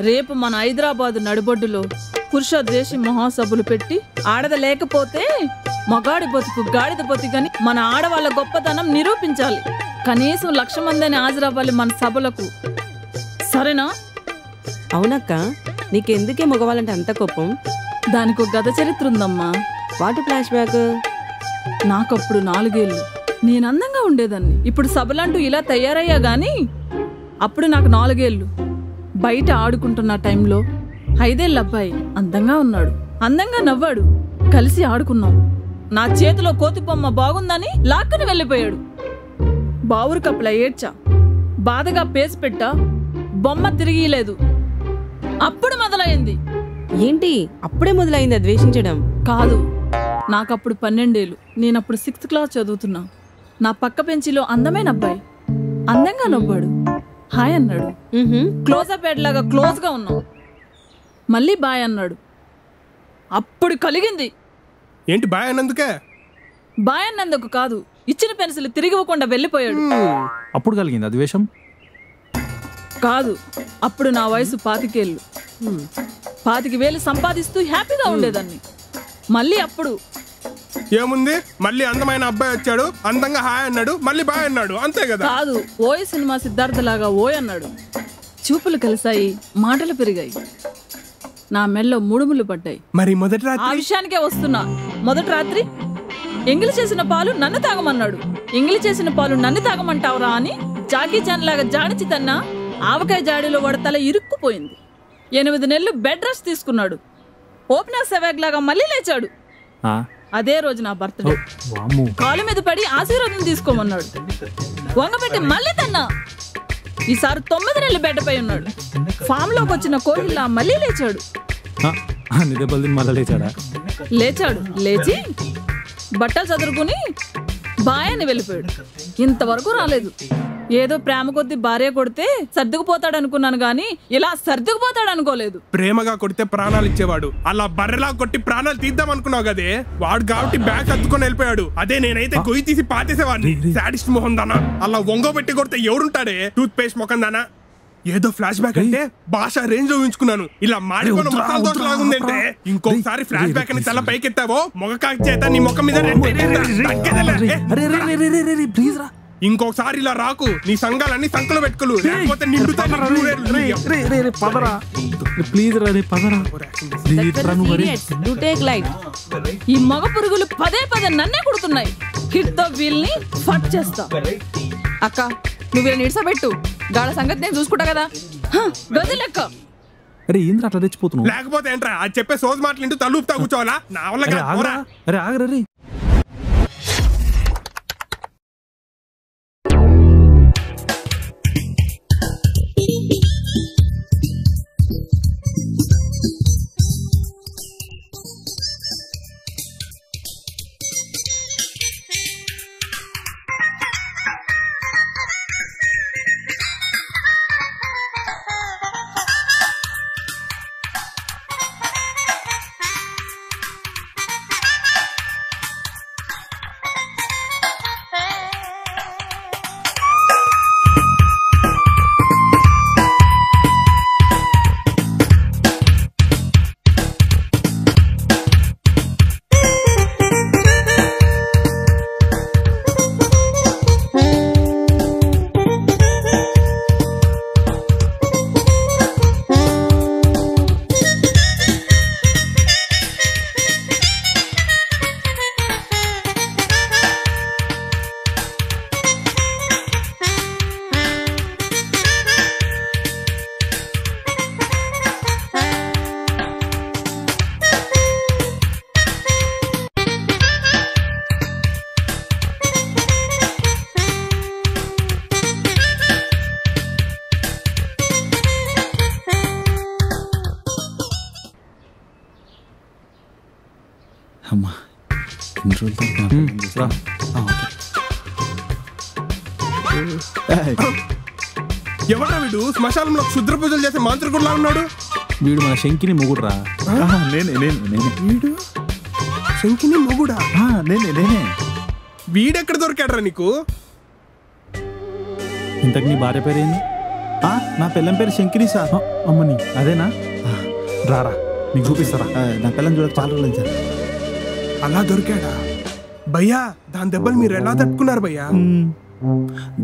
రేపు మన హైదరాబాద్ నడిబొడ్డులో పురుష ద్వేషి మహాసభలు పెట్టి ఆడద లేకపోతే మగాడి బతుకు గాడిద బతుకని మన ఆడవాళ్ళ గొప్పతనం నిరూపించాలి. కనీసం 1,00,000 మందిని హాజరవ్వాలి మన సభలకు. సరేనా? అవునక్క, నీకెందుకే మగవాళ్ళంటే అంత కోపం? దానికి గత చరిత్ర ఉందమ్మా. వాటి ఫ్లాష్ బ్యాక్. నాకప్పుడు 4 ఏళ్ళు, నేను అందంగా ఉండేదాన్ని. ఇప్పుడు సభలంటూ ఇలా తయారయ్యా గాని అప్పుడు నాకు 4 ఏళ్ళు. బయట ఆడుకుంటున్న టైంలో 5 ఏళ్ళ అబ్బాయి అందంగా ఉన్నాడు, అందంగా నవ్వాడు. కలిసి ఆడుకున్నాం. నా చేతిలో కోతి బొమ్మ బాగుందని లాక్కుని వెళ్ళిపోయాడు. బావురు కప్పుల ఏడ్చా, బాధగా పేసి పెట్టా, బొమ్మ తిరిగి లేదు. అప్పుడు మొదలైంది. ఏంటి అప్పుడే మొదలైందా ద్వేషించడం? కాదు, నాకప్పుడు 12 ఏళ్ళు. నేనప్పుడు 6th క్లాస్ చదువుతున్నా. నా పక్క బెంచిలో అందమైన అబ్బాయి అందంగా నవ్వాడు, హాయ్ అన్నాడు. క్లోజప్ లాగా క్లోజ్ గా ఉన్నాం. మళ్ళీ బాయ్ అన్నాడు. అప్పుడు కలిగింది. ఏంటి బాయ్ అన్నందుకే? బాయ్ అన్నందుకు కాదు, ఇచ్చిన పెన్సిల్ తిరిగి ఇవ్వకుండా వెళ్ళిపోయాడు. అప్పుడు కలిగింది ద్వేషం? కాదు, అప్పుడు నా వయసు 25 ఏళ్ళు. 25,000 సంపాదిస్తూ హ్యాపీగా ఉండేదాన్ని. మళ్ళీ అప్పుడు ఏముంది, మళ్ళీ అందమైన అబ్బాయి వచ్చాడు, అందంగా హాయ్ అన్నాడు, మళ్ళీ బాయ్ అన్నాడు, అంతే కదా? కాదు, ఓయ్ సినిమా సిద్ధార్థ లాగా ఓయ్ అన్నాడు. చూపులు కలిసాయి, మాటలు పెరిగాయి, నా మెల్లో 3 ముళ్ళు పడ్డాయి. మరి మొదటి రాత్రి? ఆ విషయానికే వస్తున్నా. మొదటి రాత్రి ఎంగిలి చేసిన పాలు నన్ను తాగమన్నాడు. ఎంగిలి చేసిన పాలు నన్ను తాగమంటావురా అని జాకీ చాన్ లాగా జాడిచి తన్నా. ఆవకాయ జాడీలో వాడి తల ఇరుక్కుపోయింది. 8 నెలలు బెడ్ రెస్ట్ తీసుకున్నాడు. ఓపెనర్ సెవాగ్ లాగా మళ్ళీ లేచాడు. అదే రోజు నా బర్త్డే. కాలు మీద పడి ఆశీర్వాదం తీసుకోమన్నాడు. వంగపెట్టి మళ్ళీ తన్నా. ఈసారి 9 నెలలు బెడ్ పై ఉన్నాడు. ఫామ్ లోకి వచ్చిన కోహిల్లా మళ్ళీ లేచాడు. లేచాడు, లేచి బట్టలు చదురుకుని బాయ్ అని వెళ్ళిపోయాడు. ఇంతవరకు రాలేదు. ఏదో ప్రేమ కొద్ది భార్య కొడితే సర్దుకుపోతాడు అనుకున్నాను గాని ఇలా సర్దుకుపోతాడు అనుకోలేదు. ప్రేమగా కొడితే ప్రాణాలు ఇచ్చేవాడు, అలా బర్రెలా కొట్టి ప్రాణాలు తీద్దాం అనుకున్నావు కదే. వాడు కాబట్టి బ్యాగ్ అత్తుకొని వెళ్ళిపోయాడు. అదే నేనైతే గొయ్యి తీసి పాతేసేవాడిని. సాడిస్ట్ మొహం దానా, అలా వంగబెట్టి కొడితే ఎవరుంటాడే? టూత్ పేస్ట్ మొఖం దానా. ఏదో ఫ్లాష్ బ్యాక్ అంటే భాష రేంజ్ ఊహించుకున్నాను. ఇలా మాడిపోయిన మసాలా దోశ లాగుందంటే ఇంకొకసారి ఫ్లాష్ బ్యాక్ అని తల పైకెత్తావో మొగకాకి చేత నీ ముఖం మీద ఇంకొకసారి ఇలా రాకు. నీ సంఘాలన్నీ సంకలు పెట్టుకోలు, లేకపోతే ఈ మగ పురుగులు పదే నన్నే కుడుతున్నాయి. హిట్ తో వీల్ని ఫట్ చేస్తా. అక్క నువ్వే నిడిసబెట్టు, గాళ్ళ సంగతి నేను చూసుకుంటా కదా. గది లెక్క. అరే ఏంద్ర అట్లా తెచ్చిపోతున్నావు? లేకపోతే ఏంట్రా అది చెప్పే సోజ్ మాటలు ఇంటూ తలూపుతా కూర్చోవాలా? నా వల్ల. అరే ఆగరే. అమ్మా ఎవరా వీడు? శ్మశానంలో క్షుద్ర పూజలు చేసే మాంత్రికుడులా ఉన్నాడు. వీడు మన శంకిని మొగుడురా. వీడు శంకిని మొగుడా? నేనే. వీడెక్కడ దొరికాడరా నీకు? ఇంతకు నీ భార్య పేరేంది? నా పిల్లం పేరు శంకిని సార్. అమ్మని అదేనా? రారా నీకు చూపిస్తారా. నా పిల్లని చూడక చాలా రోజులు సార్. అలా దొరికాడా భయ్యా? దాని దెబ్బలు మీరు ఎలా తట్టుకున్నారు భయ్యా?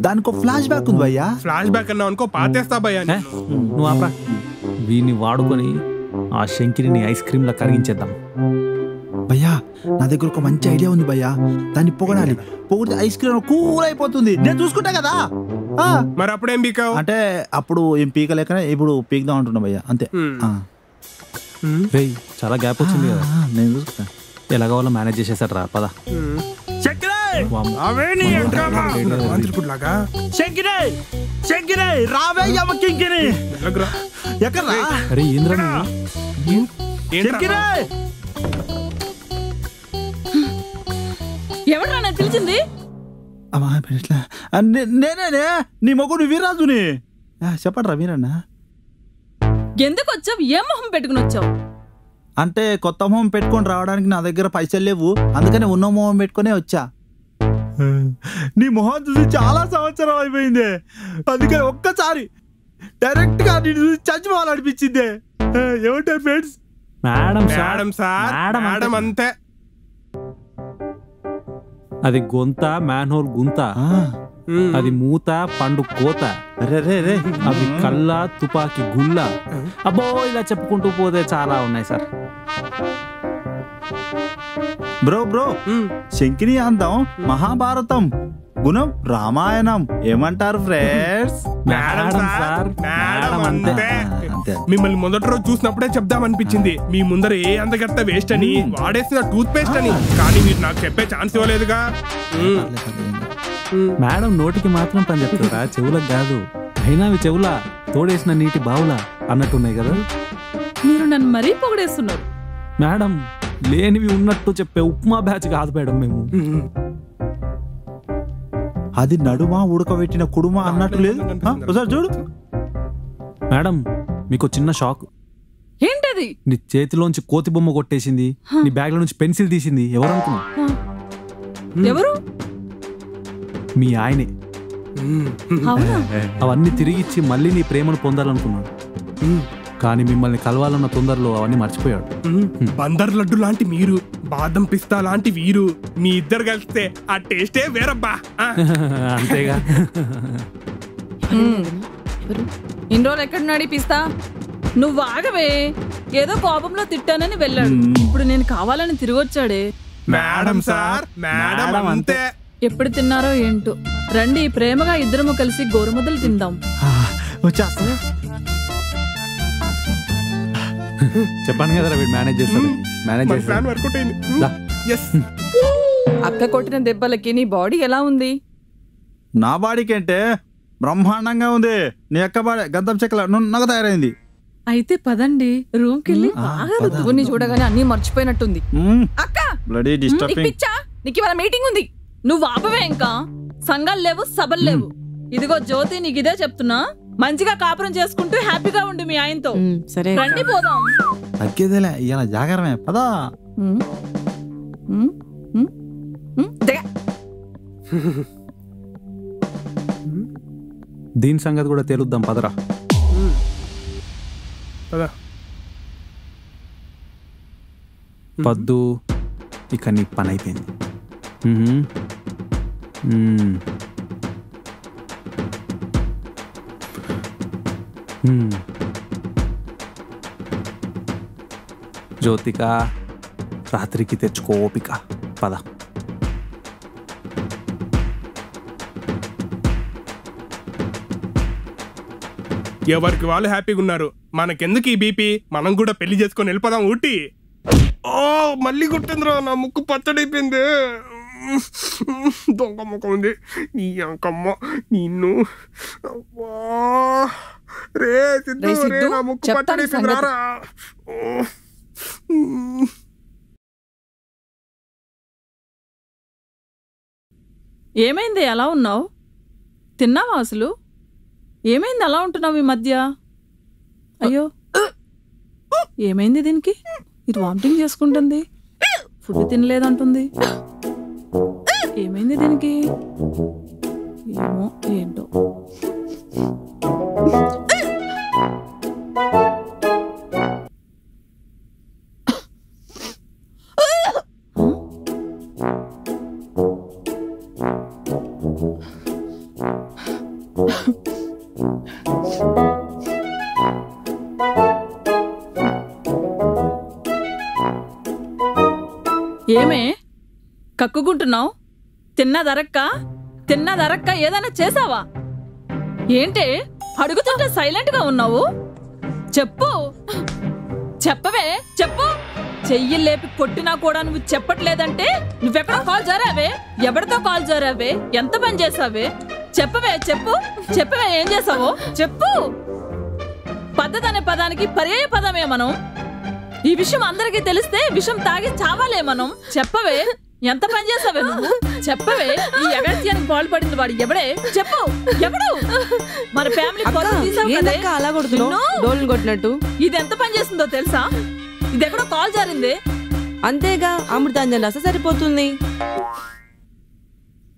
దానికి ఒక ఫ్లాష్ బ్యాక్ ఉంది భయ్యా. ఫ్లాష్ బ్యాక్ అన్నా అనుకో పాతేస్తా భయ్యా. నువ్వు ఆపరా. వీడిని వాడుకొని ఆ శంకిని ఐస్ క్రీమ్ లా కరిగించేద్దాం. భయ్యా నా దగ్గర ఒక మంచి ఐడియా ఉంది భయ్యా. దాన్ని పొగడాలి. పొగిడితే ఐస్ క్రీమ్ కూల్ అయిపోతుంది. నేను చూసుకుంటా కదా. మరి అప్పుడేం పీకావు? అంటే అప్పుడు ఏం పీకలేకనే ఇప్పుడు పీకుదాం అంటున్నా భయ్యా, అంతే. రేయ్ చాలా గ్యాప్ వచ్చింది కదా. నేను చూసుకుంటా. ఎలాగో వాళ్ళ మేనేజ్ చేసేసాడు రా పద. అరే ఏంద్రా ఎవడ్రా నాకు పిలిచింది? నేనే నీ మొగుడు వీరాజుని. చెప్పండి రా వీరన్నా. ఎందుకు వచ్చావు? ఏ మొహం పెట్టుకుని వచ్చావు? అంటే కొత్త మొహం పెట్టుకొని రావడానికి నా దగ్గర పైసలు లేవు, అందుకని ఉన్న మొహం పెట్టుకునే వచ్చా. నీ మొహం చూసి చాలా సంవత్సరం అయిపోయింది, అందుకని ఒక్కసారి డైరెక్ట్ గా నేను చూసి చచ్చిపోవాలనిపించింది. ఏమంటారు ఫ్రెండ్స్? మేడం అంతే. అది గొంత మ్యాన్ హోల్ గుంత, అది మూత పండు కోత, అవి కళ్ళ తుపాకి గుల్ల. అబ్బో ఇలా చెప్పుకుంటూ పోతే చాలా ఉన్నాయి సార్. బ్రో శంకిని అందం మహాభారతం, గుణం రామాయణం. ఏమంటారు ఫ్రెండ్స్? మిమ్మల్ని మొదటి రోజు చూసినప్పుడే చెప్దామనిపించింది, మీ ముందర ఏ అందగత్త వేస్ట్ అని, వాడేసిన టూత్ పేస్ట్ అని. కానీ మీరు నాకు చెప్పే ఛాన్స్ ఇవ్వలేదుగా. మేడం నోటికి మాత్రం పని చెప్తారా, చెవులకు కాదు. అయినా అవి చెవులా తోడేసిన నీటి బావులా అన్నట్టున్నాయి కదా. మీరు నన్ను మరీ పొగడేస్తున్నారు. మేడం లేనివి ఉన్నట్టు చెప్పే ఉప్మా బ్యాచ్ కాదు మేడం మేము. అది నడుమా ఉడకబెట్టిన కుడుమా అన్నట్టు లేదు. ఒకసారి చూడు మేడం, మీకు చిన్న షాక్. ఏంటది? నీ చేతిలోంచి కోతి బొమ్మ కొట్టేసింది, నీ బ్యాగ్ లో నుంచి పెన్సిల్ తీసింది. ఎవరు అనుకున్నా? ఎవరు? మీ ఆయనే. అవన్నీ తిరిగిచ్చి మళ్ళీ నీ ప్రేమను పొందాలనుకున్నాడు, కానీ మిమ్మల్ని కలవాలన్న తొందరలో అవన్నీ మర్చిపోయాడు. బందర్ లడ్డు లాంటి మీరు, బాదం పిస్తా లాంటి వీరు, మీ ఇద్దరు కలిస్తే ఆ టేస్టే వేరబ్బా. అంతేగా. ఇన్ని రోజులు ఎక్కడున్నాడు పిస్తా? నువ్వు ఆగవే. ఏదో కోపంలో తిట్టానని వెళ్ళాడు, ఇప్పుడు నేను కావాలని తిరిగి వచ్చాడే. మేడం సార్, మేడం అంతే. ఎప్పుడు తిన్నారో ఏంటో. రండి ప్రేమగా ఇద్దరము కలిసి గోరుముద్దలు తిందాం. వచ్చేస్తా. చెప్పాను కదా వీడు మేనేజ్ చేస్తాడు. మేనేజ్ చేస్తాడు. అక్క కొట్టిన దెబ్బలకి నీ బాడీ ఎలా ఉంది? నా బాడీకి అంటే బ్రహ్మాండంగా ఉంది. నీ అక్క బాడీ గంధం చెక్కల నున్నగా తయారైంది. అయితే పదండి రూమ్ కెళ్ళి రుతువుని చూడగానే అన్ని మర్చిపోయినట్టుంది. అక్క పిచ్చా, నీకు ఇవాళ మీటింగ్ ఉంది. నువ్వు ఆపవే. ఇంకా సంఘాలు లేవు, సభలు లేవు. ఇదిగో జ్యోతి, నీకు ఇదే చెప్తున్నా. మంచిగా కాపురం చేసుకుంటూ హ్యాపీగా ఉండు మీ ఆయనతో. సరే రండి పోదాం. తగ్గేదేలే, ఇలా జాగరమే పదా. దీని సంగతి కూడా తేలుద్దాం పదరా. పద్దు, ఇక నీ పని అయిపోయింది. జ్యోతిక, రాత్రికి తెచ్చుకో ఓపిక. పద. ఎవరికి వాళ్ళు హ్యాపీగా ఉన్నారు, మనకెందుకు ఈ బీపీ? మనం కూడా పెళ్లి చేసుకొని వెళ్ళిపోదాం ఊటీ. ఓ మళ్ళీ గుర్తుందిరా, నా ముక్కు పచ్చడైపోయింది. దొంగ ముఖం ఉంది నీ అంకమ్మ నిన్ను. రే సిద్ధు, రే నా ముక్కు పచ్చడైపోయింది రారా. ఏమైంది అలా ఉన్నావు? తిన్నావా అసలు? ఏమైంది అలా ఉంటున్నావు ఈ మధ్య? అయ్యో ఏమైంది దీనికి? ఇది వామిటింగ్ చేసుకుంటుంది, ఫుడ్ తినలేదంటుంది. ఏమైంది దీనికి? ఏమో ఏంటో. ఏమే కక్కుకుంటున్నావు? తిన్నదరక్క ఏదైనా చేసావా? ఏంటే అడుగుతుంటే సైలెంట్ గా ఉన్నావు? చెప్పవే చెప్పు. చెయ్యి లేపి కొట్టినా కూడా నువ్వు చెప్పట్లేదంటే నువ్వెక్కడ కాల్ జారావే? ఎవరితో కాల్ జారావే? ఎంత పని చేసావే? చెప్పవే ఏం చేసావో చెప్పు. పద్ధతి అనే పదానికి పర్యాయ పదమే మనం. ఈ విషయం అందరికీ తెలిస్తే విషం తాగి చావాలే మనం. చెప్పవే ఎంత పని చేసావే నువ్వు? చెప్పవే ఈ అగత్యానికి పాల్పడింది వాడు ఎవడే? చెప్పు. ఎవడు? మన ఫ్యామిలీ అలా కొడుతున్నావు కొట్టినట్టు. ఇది ఎంత పని చేస్తుందో తెలుసా? ఇది ఎక్కడో కాల్ జారింది. అంతేగా అమృతాంజన్ రాస సరిపోతుంది.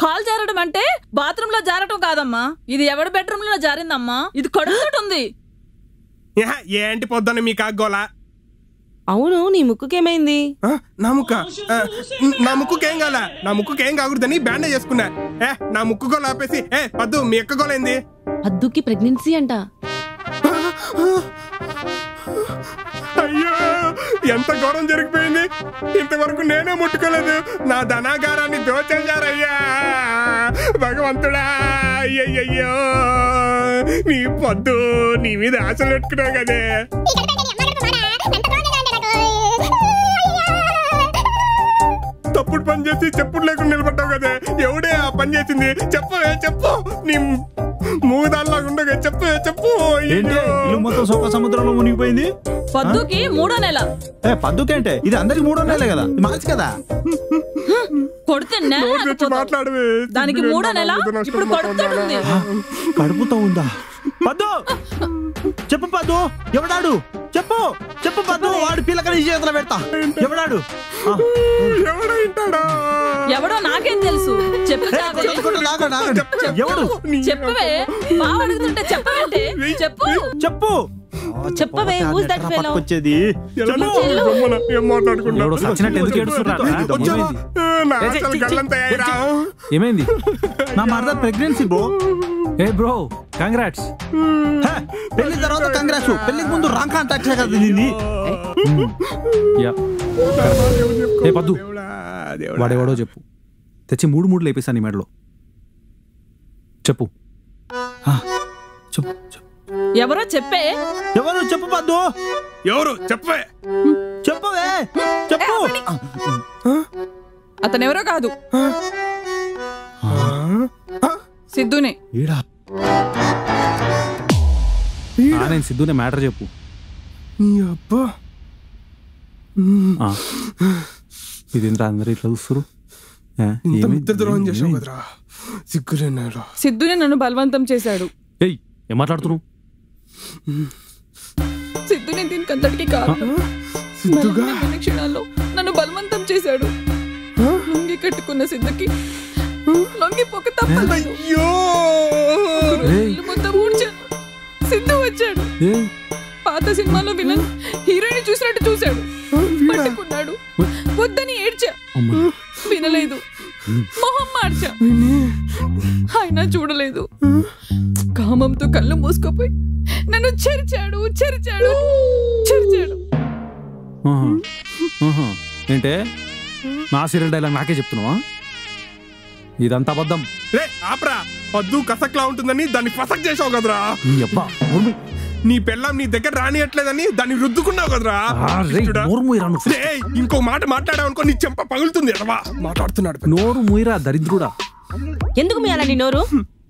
కాల్ జారడం అంటే బాత్రూమ్ లో జారటం కాదమ్మా. ఇది ఎవడి బెడ్రూమ్ లో జారిందమ్మా. ఇది కడుపుతుంది. ఏంటి పొద్దున్న మీకు ఆగోలా? అవును, నీ ముక్కుకేమైంది? నా ముక్కుకేం కాల. నా ముక్కుకేం కాకూడదని బ్యాండేజ్ చేసుకున్నా. నా ముక్కు గోల ఆపేసి పద్దు మీ ఎక్క గోలైంది. అద్దుకి ప్రెగ్నెన్సీ అంట. అయ్యో ఎంత ఘోరం జరిగిపోయింది. ఇంతవరకు నేనే ముట్టుకోలేదు. నా ధనాగారాన్ని దోచేశారయ్యా భగవంతుడా. అయ్యయ్యో నీ పొద్దు నీ మీద ఆశలు పెట్టుకున్నావు కదే. తప్పుడు పని చేసి చెప్పుడు లేకుండా నిలబడ్డావు కదే. ఎవడే ఆ పని చేసింది? చెప్పు. నీ మూదాల్లాగా ఉండగా చెప్పు. ఇల్లు మొత్తం సొక్క సముద్రంలో మునిగిపోయింది. పద్దుకి 3వ నెల. పద్దుకేంటే ఇది అందరికి 3వ నెలే కదా, మార్చి కదా. కొడితే మాట్లాడవే. దానికి 3వ నెల. ఇప్పుడు కడుపుతుంది. కడుపుతో ఉందా? పద్దు చెప్పు. పద్దు ఎవడాడు? చెప్పు పద్దు. వాడు పిల్లకని చేతిలో పెడతా. ఎవడాడు? ఎవడో నాకేం తెలుసు. చెప్పవే. బావ అడుగుతుంటే చెప్పవేంటి? చెప్పవే. వచ్చేది ఏమైంది? నా mother pregnancy bro. Bro congrats. పెళ్లి తర్వాత కంగ్రాట్స్. పెళ్లికి ముందు రాంగ్ కాంటాక్ట్ కదా దీన్ని. పద్దు వాడేవాడో చెప్పు. తెచ్చి 3 లేపేశాను ఈ మెడలో. చెప్పు. ఎవరో చెప్పే. ఎవరు? చెప్పు పద్దు. ఎవరు? చెప్పవే. చెప్పు. అతనెవరో కాదు, సిద్ధునే. నేను సిద్ధునే మ్యాటర్ చెప్పు. ఇదేంట్రా అందరూ ఇట్లా చూస్తారు? సిద్ధునే నన్ను బలవంతం చేశాడు. ఏం మాట్లాడుతున్నావు? సిద్ధునే దీనికి అంతటికి కారణం. క్షణాల్లో నన్ను బలవంతం చేశాడు. లొంగి కట్టుకున్న సిద్ధుకి లొంగిపోక తప్పలేదు. మొత్తం ఊడ్చాను. సిద్ధు వచ్చాడు. పాత సినిమాలో విలన్ హీరోయిన్ చూసినట్టు చూశాడు. పట్టుకున్నాడు. వద్దని ఏడ్చా. వినలేదు. మొహం మార్చా. అయినా చూడలేదు. కామంతో కళ్ళు మూసుకుపోయి నన్ను చెరిచాడు. ఏంటే నా సీరియల్ డైలాగ్ నాకే చెప్తున్నావా? ఇదంతా అబద్ధం. ఆపరా. పద్దు కసక్లా ఉంటుందని దాన్ని ఫసక్ చేసావు కదరా. నీ పెళ్ళం నీ దగ్గర రానియట్లేదని దాన్ని రుద్దుకున్నావు కదరా. ఇంకో మాట మాట్లాడావు అనుకో నీ చెంప పగులుతుంది. మాట్లాడుతున్నాడు. నోరు మూయరా దరిద్రుడా. ఎందుకు మీ అలాంటి నోరు?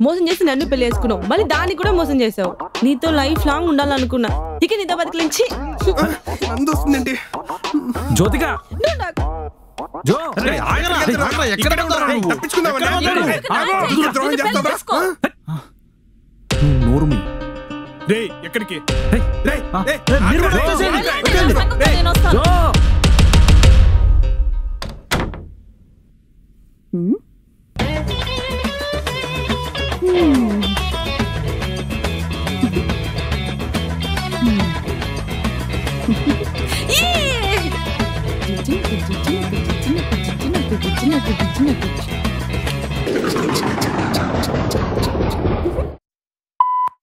మోసం చేసి నన్ను పెళ్లి చేసుకున్నావు, మళ్ళీ దాన్ని కూడా మోసం చేసావు. నీతో లైఫ్ లాంగ్ ఉండాలనుకున్నా, ఇక నీతో బతికించి అందొస్తుందండి. జ్యోతిక నోరు మూయి. ఎక్కడికి? నగ్గించు నగ్గించు నగ్గించు